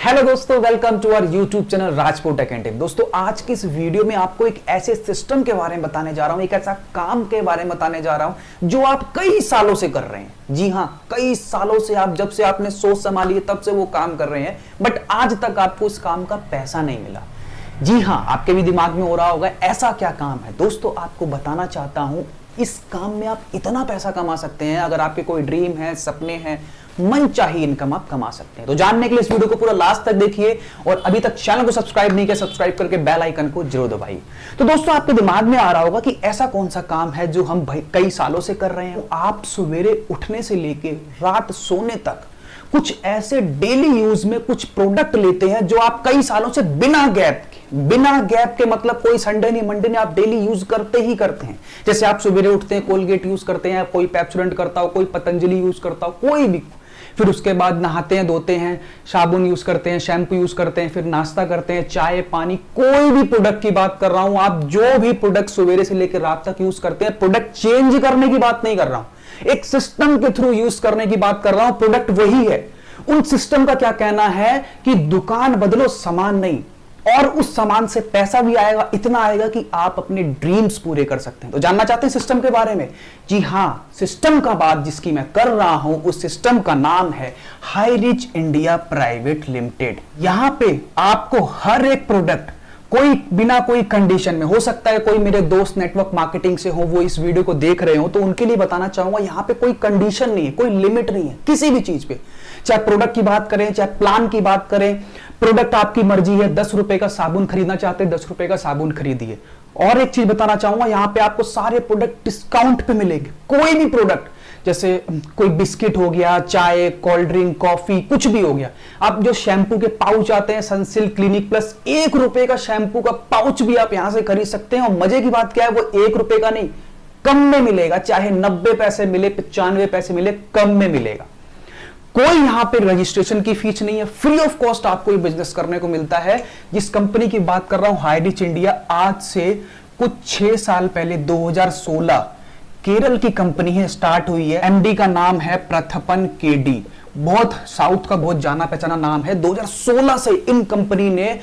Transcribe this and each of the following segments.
Hello दोस्तों, welcome to our YouTube channel Rajput tech and tip. दोस्तों, आज की इस वीडियो में आपको एक ऐसे सिस्टम के बारे में बताने जा रहा हूं, एक ऐसा काम के बारे में बताने जा रहा हूं जो आप कई सालों से कर रहे हैं। जी हां, कई सालों से आप जब से आपने सोच संभाली है तब से वो काम कर रहे हैं, बट आज तक आपको उस काम का पैसा नहीं मिला। जी हां, आपके भी दिमाग में हो रहा होगा ऐसा क्या काम है। दोस्तों, आपको बताना चाहता हूं, इस काम में आप इतना पैसा कमा सकते हैं। अगर आपके कोई ड्रीम है, सपने हैं, मन चाहिए इनकम आप कमा सकते हैं। तो जानने के लिए इस वीडियो को पूरा लास्ट तक देखिए और अभी तक चैनल को सब्सक्राइब नहीं किया, सब्सक्राइब करके बेल आइकन को जरूर दबाइए। तो दोस्तों, आपके दिमाग में आ रहा होगा कि ऐसा कौन सा काम है जो हम कई सालों से कर रहे हैं। आप सवेरे उठने से लेके रात सोने तक कुछ ऐसे डेली यूज में कुछ प्रोडक्ट लेते हैं जो आप कई सालों से बिना गैप के मतलब कोई संडे नहीं मंडे नहीं, आप डेली यूज करते ही करते हैं। जैसे आप सवेरे उठते हैं, कोलगेट यूज करते हैं, कोई पेप्सोडेंट करता हो, कोई पतंजलि यूज करता हो, कोई भी। फिर उसके बाद नहाते हैं, धोते हैं, साबुन यूज करते हैं, शैम्पू यूज करते हैं, फिर नाश्ता करते हैं, चाय पानी, कोई भी प्रोडक्ट की बात कर रहा हूं। आप जो भी प्रोडक्ट सवेरे से लेकर रात तक यूज करते हैं, प्रोडक्ट चेंज करने की बात नहीं कर रहा हूं, एक सिस्टम के थ्रू यूज करने की बात कर रहा हूं। प्रोडक्ट वही है। उन सिस्टम का क्या कहना है कि दुकान बदलो, सामान नहीं, और उस सामान से पैसा भी आएगा, इतना आएगा कि आप अपने ड्रीम्स पूरे कर सकते हैं। तो जानना चाहते हैं सिस्टम के बारे में? जी हां, सिस्टम का बात जिसकी मैं कर रहा हूं, उस सिस्टम का नाम है high rich India private limited. यहां पे आपको हर एक प्रोडक्ट कोई बिना कोई कंडीशन में, हो सकता है कोई मेरे दोस्त नेटवर्क मार्केटिंग से हो, वो इस वीडियो को देख रहे हो, तो उनके लिए बताना चाहूंगा, यहां पे कोई कंडीशन नहीं है, कोई लिमिट नहीं है किसी भी चीज पे। चाहे प्रोडक्ट की बात करें, चाहे प्लान की बात करें, प्रोडक्ट आपकी मर्जी है। 10 रुपए का साबुन खरीदना चाहते हैं, 10 रुपए का साबुन खरीदिए। और एक चीज बताना चाहूंगा, यहां पे आपको सारे प्रोडक्ट डिस्काउंट पे मिलेंगे। कोई भी प्रोडक्ट, जैसे कोई बिस्किट हो गया, चाय, कोल्ड ड्रिंक, कॉफी, कुछ भी हो गया। आप जो शैम्पू के पाउच आते हैं, सनसिल्क, क्लिनिक प्लस, 1 रुपए का शैम्पू का पाउच भी आप यहां से खरीद सकते हैं। और मजे की बात क्या है, वो 1 रुपए का नहीं, कम में मिलेगा। चाहे 90 पैसे मिले, 95 पैसे मिले, कम में मिलेगा। कोई यहां पे रजिस्ट्रेशन की फीस नहीं है, फ्री ऑफ कॉस्ट आपको ये बिजनेस करने को मिलता है। जिस कंपनी की बात कर रहा हूं, हाई रिच इंडिया, आज से कुछ 6 साल पहले 2016 केरल की कंपनी है, स्टार्ट हुई है। एमडी का नाम है प्रथपन केडी, बहुत साउथ का बहुत जाना पहचाना नाम है। 2016 से इन कंपनी ने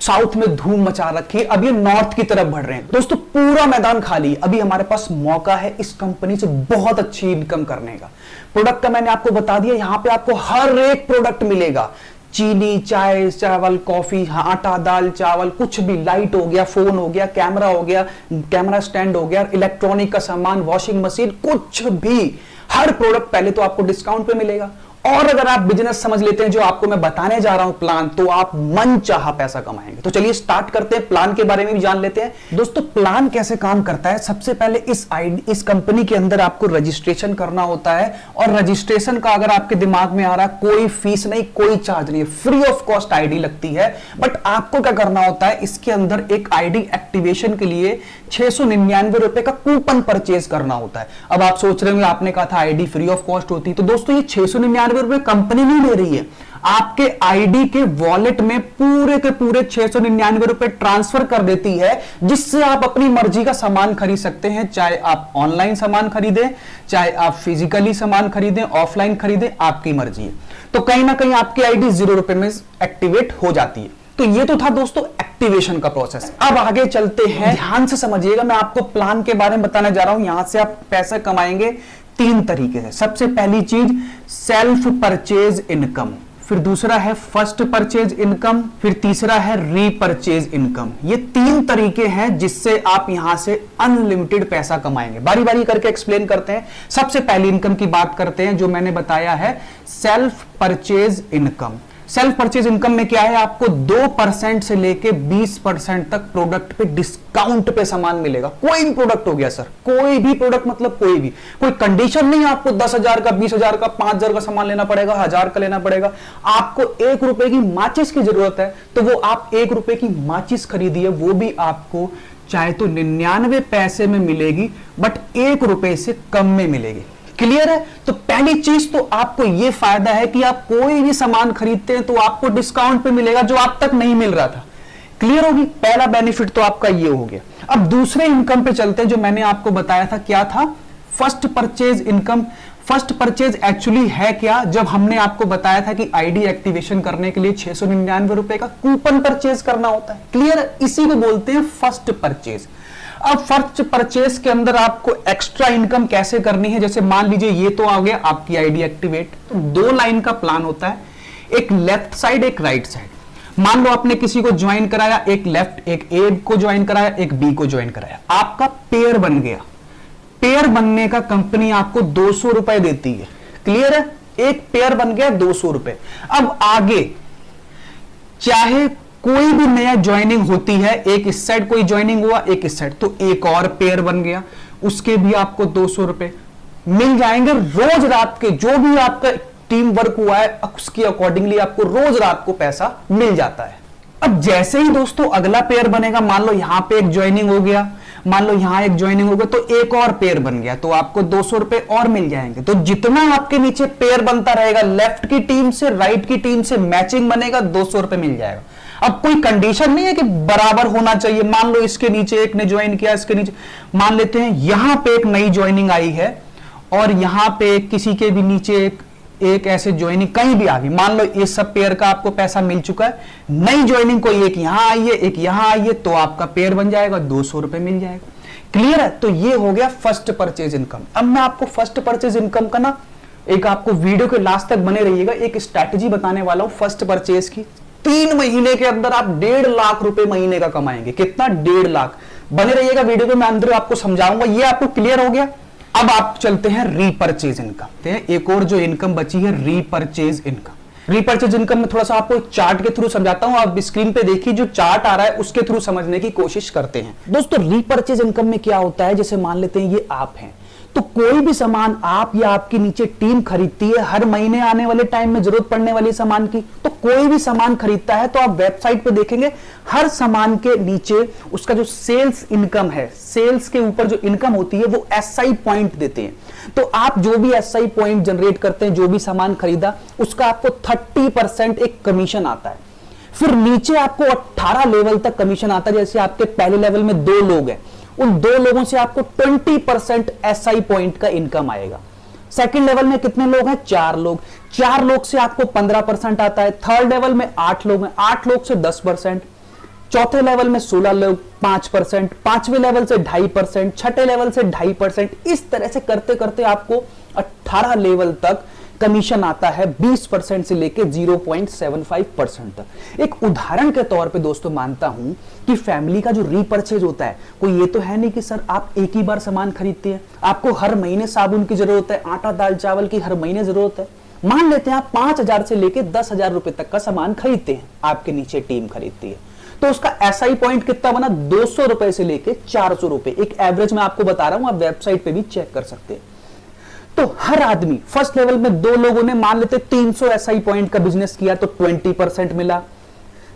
साउथ में धूम मचा रखी है। अब ये नॉर्थ की तरफ बढ़ रहे हैं। दोस्तों, पूरा मैदान खाली, अभी हमारे पास मौका है इस कंपनी से बहुत अच्छी इनकम करने का। प्रोडक्ट का मैंने आपको बता दिया, यहां पे आपको हर एक प्रोडक्ट मिलेगा। चीनी, चाय, चावल, कॉफी, आटा, दाल, चावल, कुछ भी, लाइट हो गया, फोन हो गया, कैमरा हो गया, कैमरा स्टैंड हो गया, इलेक्ट्रॉनिक का सामान, वॉशिंग मशीन, कुछ भी, हर प्रोडक्ट पहले तो आपको डिस्काउंट पे मिलेगा। और अगर आप बिजनेस समझ लेते हैं जो आपको मैं बताने जा रहा हूं प्लान, तो आप मन चाहा पैसा कमाएंगे। तो चलिए स्टार्ट करते हैं, प्लान के बारे में भी जान लेते हैं। दोस्तों, प्लान कैसे काम करता है, सबसे पहले इस कंपनी के अंदर आपको रजिस्ट्रेशन करना होता है। और रजिस्ट्रेशन का अगर आपके दिमाग में आ रहा है, कोई फीस नहीं, कोई चार्ज नहीं है, फ्री ऑफ कॉस्ट आईडी लगती है। बट आपको क्या करना होता है, इसके अंदर एक आईडी एक्टिवेशन के लिए 699 रुपए का कूपन परचेज करना होता है। अब आप सोच रहे होंगे, आपने कहा था आईडी फ्री ऑफ कॉस्ट होती, तो दोस्तों ये 699 रुपए कंपनी नहीं ले रही है, आपके आईडी के वॉलेट में पूरे के पूरे 699 रुपए ट्रांसफर कर देती है, जिससे आप अपनी मर्जी का सामान खरीद सकते हैं। चाहे आप ऑनलाइन सामान खरीदें, चाहे आप फिजिकली सामान खरीदें, ऑफलाइन खरीदें, आपकी मर्जी है। तो कहीं ना कहीं आपकी आईडी 0 रुपए में एक्टिवेट हो जाती है। तो ये तो था दोस्तों एक्टिवेशन का प्रोसेस। अब आगे चलते हैं, ध्यान से समझिएगा, मैं आपको प्लान के बारे में बताने जा रहा हूं। यहां से आप पैसा कमाएंगे 3 तरीके से। सबसे पहली चीज सेल्फ परचेज इनकम, फिर दूसरा है फर्स्ट परचेज इनकम, फिर तीसरा है रीपरचेज इनकम। ये 3 तरीके हैं जिससे आप यहां से अनलिमिटेड पैसा कमाएंगे। बारी बारी करके एक्सप्लेन करते हैं। सबसे पहली इनकम की बात करते हैं, जो मैंने बताया है self purchase income. Self purchase income में क्या है, आपको 2% से लेके 20% तक प्रोडक्ट पे डिस्काउंट पे सामान मिलेगा। कोई भी प्रोडक्ट हो गया सर, कोई भी प्रोडक्ट, मतलब कोई भी, कोई कंडीशन नहीं है आपको 10,000 का, 20,000 का, 5,000 का सामान लेना पड़ेगा, 1,000 का लेना पड़ेगा। आपको 1 रुपए की माचिस की जरूरत है, तो वो आप 1 रुपए की माचिस खरीदिए, वो भी आपको चाहे तो 99 पैसे में मिलेगी, बट 1 रुपए से कम में मिलेगी। क्लियर है? तो पहली चीज तो आपको यह फायदा है कि आप कोई भी सामान खरीदते हैं तो आपको डिस्काउंट पे मिलेगा, जो आप तक नहीं मिल रहा था। क्लियर होगी? पहला बेनिफिट तो आपका ये हो गया। अब दूसरे इनकम पे चलते हैं, जो मैंने आपको बताया था, क्या था? First purchase income. First purchase actually है क्या? जब हमने आपको बताया था कि आईडी एक्टिवेशन करने के लिए 699 रुपए का कूपन परचेज करना होता है। क्लियर? इसी को बोलते हैं फर्स्ट परचेज। अब फर्स्ट परचेज के अंदर आपको एक्स्ट्रा इनकम कैसे करनी है? जैसे मान लीजिए ये तो आ गया आपकी आईडी एक्टिवेट, तो 2 लाइन का प्लान होता है, एक लेफ्ट साइड एक राइट साइड। मान लो आपने किसी को ज्वाइन कराया, एक लेफ्ट एक ए को ज्वाइन कराया, एक बी को ज्वाइन कराया, आपका पेयर बन गया। पेयर बनने का कंपनी आपको 200 रुपए देती है। क्लियर है? एक पेयर बन गया 200 रुपए। अब आगे चाहे कोई भी नया ज्वाइनिंग होती है, एक इस साइड कोई ज्वाइनिंग हुआ, एक इस साइड, तो एक और पेयर बन गया, उसके भी आपको 200 रुपए मिल जाएंगे रोज रात के। जो भी आपका टीम वर्क हुआ है उसके अकॉर्डिंगली आपको रोज रात को पैसा मिल जाता है। अब जैसे ही दोस्तों अगला पेयर बनेगा, मान लो यहां पे एक ज्वाइनिंग हो गया, मान लो यहां एक ज्वाइनिंग हो गया, तो एक और पेयर बन गया, तो आपको 200 रुपए और मिल जाएंगे। तो जितना आपके नीचे पेयर बनता रहेगा, लेफ्ट की टीम से राइट की टीम से मैचिंग बनेगा, 200 रुपए मिल जाएगा। अब कोई कंडीशन नहीं है कि बराबर होना चाहिए। मान लो इसके नीचे एक ने ज्वाइन किया, इसके नीचे मान लेते हैं यहां पे एक नई ज्वाइनिंग आई है और यहां पे किसी के भी नीचे एक ऐसे ज्वाइनिंग कहीं भी आ गई, मान लो इस सब पेयर का आपको पैसा मिल चुका है, नई ज्वाइनिंग कोई एक यहां आई है एक यहां आई है, तो आपका पेयर बन जाएगा, 200 रुपए मिल जाएगा। क्लियर है? तो ये हो गया फर्स्ट परचेज इनकम। अब मैं आपको फर्स्ट परचेज इनकम का ना एक आपको वीडियो के लास्ट तक बने रहिएगा, एक स्ट्रैटेजी बताने वाला हूं फर्स्ट परचेज की। 3 महीने के अंदर आप 1.5 लाख रुपए महीने का कमाएंगे। कितना? 1.5 लाख। बने रहिएगा वीडियो के, मैं अंदर आपको समझाऊंगा। ये आपको क्लियर हो गया? अब आप चलते हैं रीपरचेज इनकम। एक और जो इनकम बची है रीपरचेज इनकम। रीपरचेज इनकम में थोड़ा सा आपको एक चार्ट के थ्रू समझाता हूं। आप स्क्रीन पे देखिए, जो चार्ट आ रहा है उसके थ्रू समझने की कोशिश करते हैं। दोस्तों रीपरचेज इनकम में क्या होता है, जैसे मान लेते हैं ये आप हैं, तो कोई भी सामान आप या आपके नीचे टीम खरीदती है, हर महीने आने वाले टाइम में जरूरत पड़ने वाली सामान की, तो कोई भी सामान खरीदता है तो आप वेबसाइट पे देखेंगे हर सामान के नीचे उसका जो सेल्स इनकम है, सेल्स के ऊपर जो इनकम होती है वो एसआई पॉइंट देते हैं। तो आप जो भी एसआई पॉइंट जनरेट करते हैं, जो भी सामान खरीदा, उसका आपको 30% एक कमीशन आता है। फिर नीचे आपको 18 लेवल तक कमीशन आता है। जैसे आपके पहले लेवल में 2 लोग हैं, उन 2 लोगों से आपको 20% एसआई पॉइंट का इनकम आएगा। सेकंड लेवल में कितने लोग हैं? 4 लोग। 4 लोग से आपको 15% आता है। थर्ड लेवल में 8 लोग हैं, 8 लोग से 10%। चौथे लेवल में 16 लोग, 5%। पांचवें लेवल से 2.5%, छठे लेवल से 2.5%। इस तरह से करते करते आपको 18 लेवल तक कमीशन आता है, 20% से लेके 0.75% तक। एक उदाहरण के तौर पे दोस्तों मानता हूं कि फैमिली का जो रीपरचेज होता है, कोई ये तो है नहीं कि सर आप एक ही बार सामान खरीदते हैं, आपको हर महीने साबुन की जरूरत है, आटा दाल चावल की हर महीने जरूरत है। मान लेते हैं आप 5,000 से लेके 10,000 रुपए तक का सामान खरीदते हैं, आपके नीचे टीम खरीदती है, तो उसका एसआई पॉइंट कितना बना? 200 रुपए से लेके 400 रुपए। एक एवरेज में आपको बता रहा हूं, आप वेबसाइट पे भी चेक कर सकते हैं। तो हर आदमी, फर्स्ट लेवल में 2 लोगों ने मान लेते 300 एसआई पॉइंट का बिजनेस किया तो 20% मिला।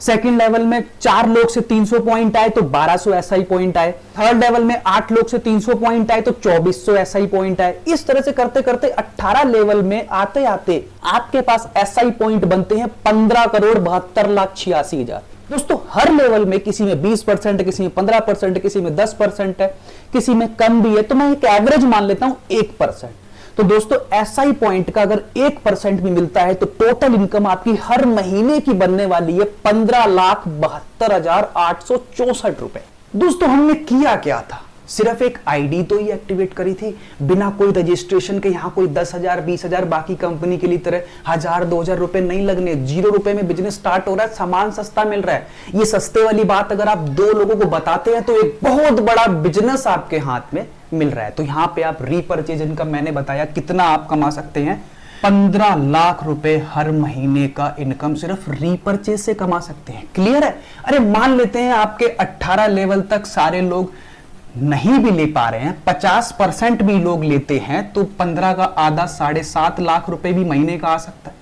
सेकंड लेवल में 4 लोग से 300 पॉइंट आए तो 1200 एसआई पॉइंट आए। थर्ड लेवल में 8 लोग से 300 पॉइंट आए तो 2400 एसआई पॉइंट आए। इस तरह से करते करते 18 लेवल में आते आते आपके पास एसआई पॉइंट बनते हैं 15,72,86,000। दोस्तों हर लेवल में किसी में 20%, किसी में 15%, किसी में 10% है, किसी में कम भी है, तो मैं एक एवरेज मान लेता हूं 1%। तो दोस्तों एसआई पॉइंट का अगर 1% भी मिलता है तो टोटल इनकम आपकी हर महीने की बनने वाली है 15,72,864 रुपए। दोस्तों हमने किया क्या था? सिर्फ एक आईडी तो ही एक्टिवेट करी थी, बिना कोई रजिस्ट्रेशन के। यहां कोई 10,000 20,000 बाकी कंपनी के लिए तरह 1,000 2,000 रुपए नहीं लगने। 0 रुपए में बिजनेस स्टार्ट हो रहा है, सामान सस्ता मिल रहा है। ये सस्ते वाली बात अगर आप 2 लोगों को बताते हैं तो एक बहुत बड़ा बिजनेस आपके हाथ में मिल रहा है। तो यहां पे आप रीपरचेज इनकम मैंने बताया कितना आप कमा सकते हैं, 15 लाख रुपए हर महीने का इनकम सिर्फ रीपरचेज से कमा सकते हैं। क्लियर है? अरे मान लेते हैं आपके 18 लेवल तक सारे लोग नहीं भी ले पा रहे हैं, 50% भी लोग लेते हैं, तो 15 का आधा 7.5 लाख रुपए भी महीने का आ सकता है।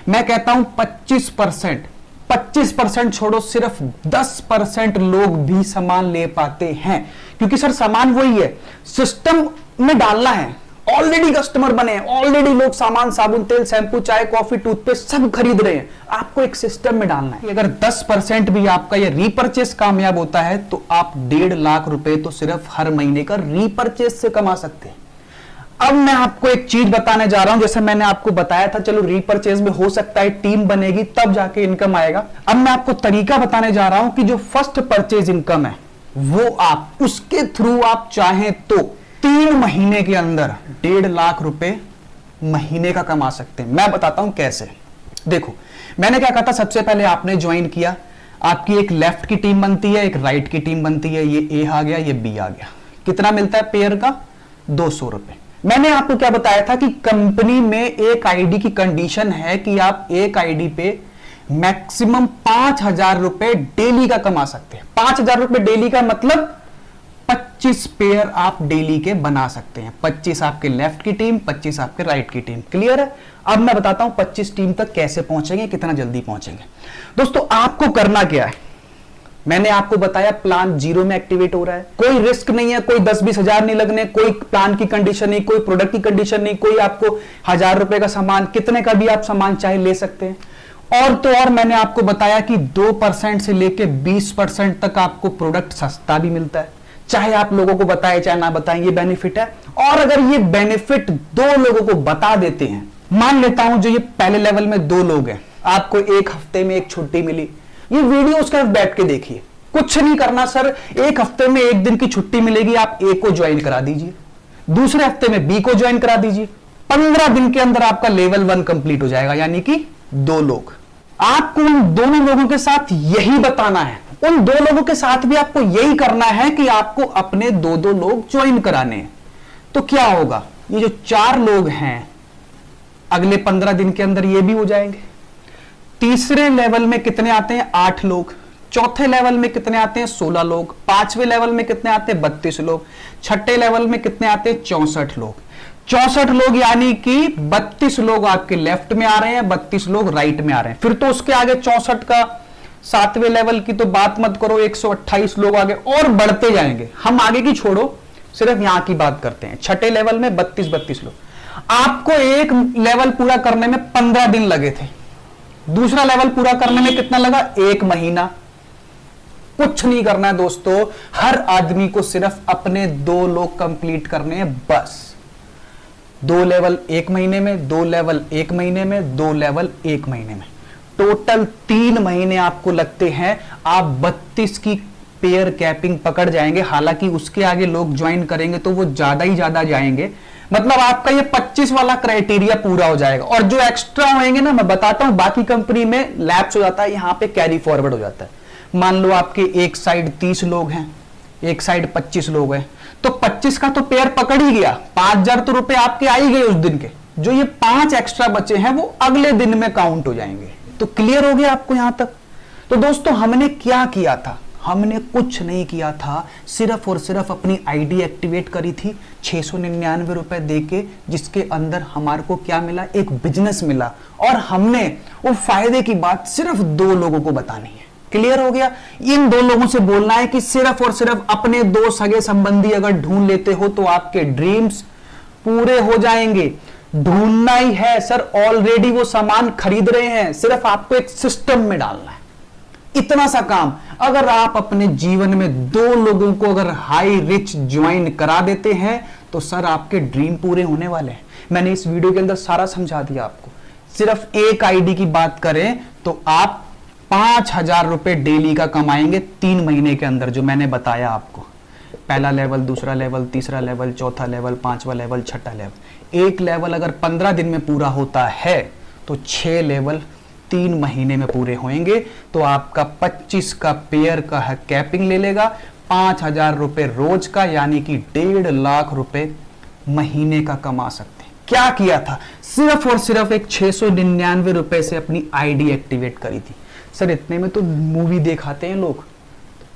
मैं कहता हूं 25% छोड़ो, सिर्फ 10% लोग भी सामान ले पाते हैं। क्योंकि सर सामान वही है, सिस्टम में डालना है। ऑलरेडी कस्टमर बने हैं, ऑलरेडी लोग सामान, साबुन, तेल, शैंपू, चाय, कॉफी, टूथपेस्ट सब खरीद रहे हैं, आपको एक सिस्टम में डालना है। अगर 10% भी आपका ये रीपरचेस कामयाब होता है तो आप 1.5 लाख रुपए तो सिर्फ हर महीने का रीपरचेस से कमा सकते हैं। अब मैं आपको एक चीज बताने जा रहा हूं, जैसे मैंने आपको बताया था, चलो रीपर्चेज में हो सकता है टीम बनेगी तब जाके इनकम आएगा। अब मैं आपको तरीका बताने जा रहा हूं कि जो फर्स्ट परचेज इनकम है वो आप उसके थ्रू आप चाहें तो 3 महीने के अंदर 1.5 लाख रुपए महीने का कमा सकते हैं। मैं बताता हूं कैसे। देखो मैंने क्या कहा था, सबसे पहले आपने ज्वाइन किया, आपकी एक लेफ्ट की टीम बनती है, एक राइट की टीम बनती है, ये ए आ गया, ये बी आ गया। कितना मिलता है पेयर का? 200 रुपए। मैंने आपको क्या बताया था कि कंपनी में एक आईडी की कंडीशन है कि आप एक आईडी पे मैक्सिमम 5,000 रुपए डेली का कमा सकते हैं। 5,000 रुपए डेली का मतलब 25 पेयर आप डेली के बना सकते हैं। 25 आपके लेफ्ट की टीम, 25 आपके राइट की टीम। क्लियर है? अब मैं बताता हूं 25 टीम तक कैसे पहुंचेंगे, कितना जल्दी पहुंचेंगे। दोस्तों आपको करना क्या है, मैंने आपको बताया प्लान 0 में एक्टिवेट हो रहा है, कोई रिस्क नहीं है, कोई 10-20 हजार नहीं लगने, कोई प्लान की कंडीशन नहीं, कोई प्रोडक्ट की कंडीशन नहीं, कोई आपको 1,000 रुपए का सामान, कितने का भी आप सामान चाहे ले सकते हैं। और तो और मैंने आपको बताया कि 2% से लेके 20% तक आपको प्रोडक्ट सस्ता भी मिलता है, चाहे आप लोगों को बताएं चाहे ना बताएं, ये बेनिफिट है। और अगर ये बेनिफिट 2 लोगों को बता देते हैं, मान लेता हूं जो ये पहले लेवल में 2 लोग हैं, आपको एक हफ्ते में एक छुट्टी मिली, ये वीडियो उसके बाद बैठ के देखिए, कुछ नहीं करना सर, एक हफ्ते में 1 दिन की छुट्टी मिलेगी, आप ए को ज्वाइन करा दीजिए, दूसरे हफ्ते में बी को ज्वाइन करा दीजिए, 15 दिन के अंदर आपका लेवल 1 कंप्लीट हो जाएगा, यानी कि 2 लोग। आपको उन दोनों लोगों के साथ यही बताना है, उन 2 लोगों के साथ भी आपको यही करना है कि आपको अपने 2-2 लोग ज्वाइन कराने हैं। तो क्या होगा, ये जो 4 लोग हैं अगले 15 दिन के अंदर ये भी हो जाएंगे। तीसरे लेवल में कितने आते हैं? 8 लोग। चौथे लेवल में कितने आते हैं? 16 लोग। 5वें लेवल में कितने आते हैं? 32 लोग। छठे लेवल में कितने आते हैं? 64 लोग। 64 लोग यानी कि 32 लोग आपके लेफ्ट में आ रहे हैं, 32 लोग राइट में आ रहे हैं। फिर तो उसके आगे 64 का 7वें लेवल की तो बात मत करो, 128 लोग आगे और बढ़ते जाएंगे। हम आगे की छोड़ो, सिर्फ यहां की बात करते हैं। छठे लेवल में 32 लोग। आपको एक लेवल पूरा करने में 15 दिन लगे थे, दूसरा लेवल पूरा करने में कितना लगा? 1 महीना। कुछ नहीं करना है दोस्तों, हर आदमी को सिर्फ अपने 2 लोग कंप्लीट करने हैं, बस। 2 लेवल 1 महीने में, 2 लेवल 1 महीने में, 2 लेवल 1 महीने में, टोटल 3 महीने आपको लगते हैं। आप 32 की पेयर कैपिंग पकड़ जाएंगे। हालांकि उसके आगे लोग ज्वाइन करेंगे तो वो ज्यादा ही ज्यादा जाएंगे, मतलब आपका ये 25 वाला क्राइटेरिया पूरा हो जाएगा। और जो एक्स्ट्रा होंगे ना, मैं बताता हूं, बाकी कंपनी में लैप्स हो जाता है, यहां पे कैरी फॉरवर्ड हो जाता है। मान लो आपके एक साइड 30 लोग हैं, एक साइड 25 लोग हैं, तो 25 का तो पेयर पकड़ ही गया, 5,000 तो रुपए आपके आ ही गए उस दिन के। जो ये 5 एक्स्ट्रा बचे हैं वो अगले दिन में काउंट हो जाएंगे। तो क्लियर हो गया आपको यहां तक? तो दोस्तों हमने क्या किया था? हमने कुछ नहीं किया था, सिर्फ और सिर्फ अपनी आईडी एक्टिवेट करी थी 699 रुपए देके, जिसके अंदर हमारे को क्या मिला? एक बिजनेस मिला। और हमने वो फायदे की बात सिर्फ 2 लोगों को बतानी है। क्लियर हो गया? इन 2 लोगों से बोलना है कि सिर्फ और सिर्फ अपने 2 सगे संबंधी अगर ढूंढ लेते हो तो आपके ड्रीम्स पूरे हो जाएंगे। ढूंढना ही है सर, ऑलरेडी वो सामान खरीद रहे हैं, सिर्फ आपको एक सिस्टम में डालना है, इतना सा काम। अगर आप अपने जीवन में 2 लोगों को अगर हाई रिच ज्वाइन करा देते हैं तो सर आपके ड्रीम पूरे होने वाले हैं। मैंने इस वीडियो के अंदर सारा समझा दिया आपको। सिर्फ एक आईडी की बात करें तो आप 5,000 रुपए डेली का कमाएंगे 3 महीने के अंदर, जो मैंने बताया आपको। पहला लेवल, दूसरा लेवल, तीसरा लेवल, चौथा लेवल, 5वां लेवल, छठा लेवल। एक लेवल अगर 15 दिन में पूरा होता है तो 6 लेवल 3 महीने में पूरे होंगे। तो आपका 25 का पेयर का कैपिंग ले लेगा, 5,000 रुपए रोज का, यानी कि 1.5 लाख रुपए महीने का कमा सकते हैं। क्या किया था? सिर्फ और सिर्फ एक 699 रुपए से अपनी आईडी एक्टिवेट करी थी। सर इतने में तो मूवी दिखाते हैं लोग।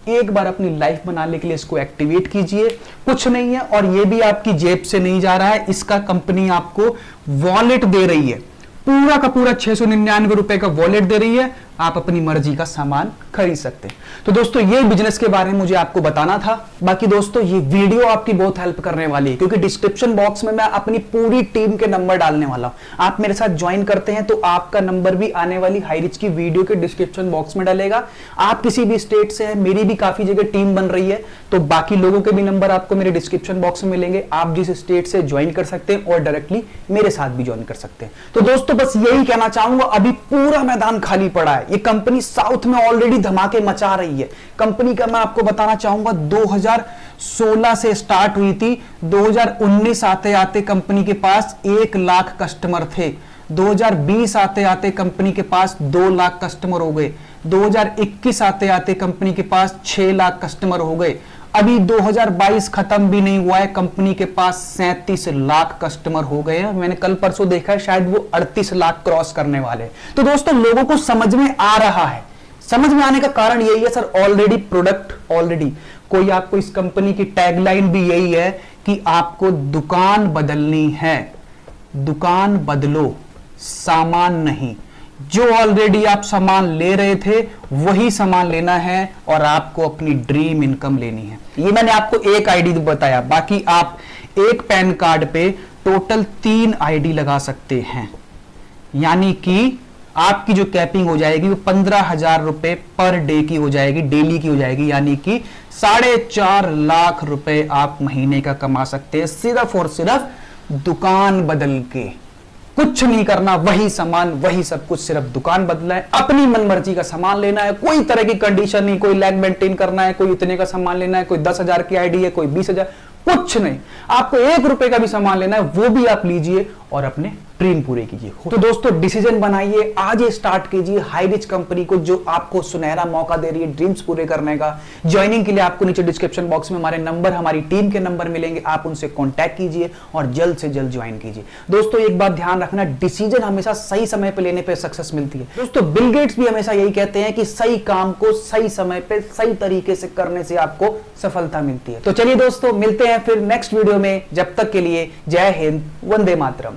एक बार अपनी लाइफ बनाने के लिए इसको एक्टिवेट कीजिए, कुछ नहीं है। और ये भी आपकी जेब से नहीं जा रहा है, इसका कंपनी आपको वॉलेट दे रही है, पूरा का पूरा 699 रुपए का वॉलेट दे रही है। आप अपनी मर्जी का सामान खरीद सकते हैं। तो दोस्तों ये बिजनेस के बारे में मुझे आपको बताना था। बाकी दोस्तों ये वीडियो आपकी बहुत हेल्प करने वाली है, क्योंकि डिस्क्रिप्शन बॉक्स में मैं अपनी पूरी टीम के नंबर डालने वाला हूं। आप मेरे साथ ज्वाइन करते हैं तो आपका नंबर भी आने वाली हाईरिच की वीडियो के डिस्क्रिप्शन बॉक्स में डलेगा। आप किसी भी स्टेट से हैं, मेरी भी काफी जगह टीम बन रही है, तो बाकी लोगों के भी नंबर आपको मेरे डिस्क्रिप्शन बॉक्स में मिलेंगे। आप जिस स्टेट से ज्वाइन कर सकते हैं और डायरेक्टली मेरे साथ भी ज्वाइन कर सकते हैं। तो दोस्तों बस यही कहना चाहूंगा, अभी पूरा मैदान खाली पड़ा है। ये कंपनी साउथ में ऑलरेडी धमाके मचा रही है। कंपनी का मैं आपको बताना चाहूंगा 2016 से स्टार्ट हुई थी। 2019 आते आते कंपनी के पास 1 लाख कस्टमर थे। 2020 आते आते कंपनी के पास 2 लाख कस्टमर हो गए। 2021 आते आते कंपनी के पास 6 लाख कस्टमर हो गए। अभी 2022 खत्म भी नहीं हुआ है, कंपनी के पास 37 लाख कस्टमर हो गए हैं। मैंने कल परसों देखा है, शायद वो 38 लाख क्रॉस करने वाले हैं। तो दोस्तों लोगों को समझ में आ रहा है। समझ में आने का कारण यही है सर, ऑलरेडी प्रोडक्ट ऑलरेडी कोई आपको इस कंपनी की टैगलाइन भी यही है कि आपको दुकान बदलनी है, दुकान बदलो, सामान नहीं। जो ऑलरेडी आप सामान ले रहे थे वही सामान लेना है और आपको अपनी ड्रीम इनकम लेनी है। ये मैंने आपको एक आईडी बताया, बाकी आप एक पैन कार्ड पे टोटल 3 आईडी लगा सकते हैं। यानी कि आपकी जो कैपिंग हो जाएगी वो 15,000 रुपए पर डे की हो जाएगी, डेली की हो जाएगी। यानी कि 4.5 लाख रुपए आप महीने का कमा सकते हैं, सिर्फ और सिर्फ दुकान बदल के। कुछ नहीं करना, वही सामान वही सब कुछ, सिर्फ दुकान बदलना है, अपनी मनमर्जी का सामान लेना है, कोई तरह की कंडीशन नहीं, कोई लैग मेंटेन करना है, कोई इतने का सामान लेना है, कोई 10,000 की आईडी है, कोई 20,000, कुछ नहीं। आपको 1 रुपए का भी सामान लेना है वो भी आप लीजिए और अपने ड्रीम पूरे कीजिए। तो दोस्तों डिसीजन बनाइए, आज ये स्टार्ट कीजिए हाईरिच कंपनी को, जो आपको सुनहरा मौका दे रही है ड्रीम्स पूरे करने का। ज्वाइनिंग के लिए आपको नीचे डिस्क्रिप्शन बॉक्स में हमारे नंबर, हमारी टीम के नंबर मिलेंगे, आप उनसे कॉन्टैक्ट कीजिए और जल्द से जल्द ज्वाइन कीजिए। दोस्तों एक बात ध्यान रखना, डिसीजन हमेशा सही समय पर लेने पर सक्सेस मिलती है। दोस्तों बिल गेट्स भी हमेशा यही कहते हैं कि सही काम को सही समय पे सही तरीके से करने से आपको सफलता मिलती है। तो चलिए दोस्तों मिलते हैं फिर नेक्स्ट वीडियो में, जब तक के लिए जय हिंद, वंदे मातरम।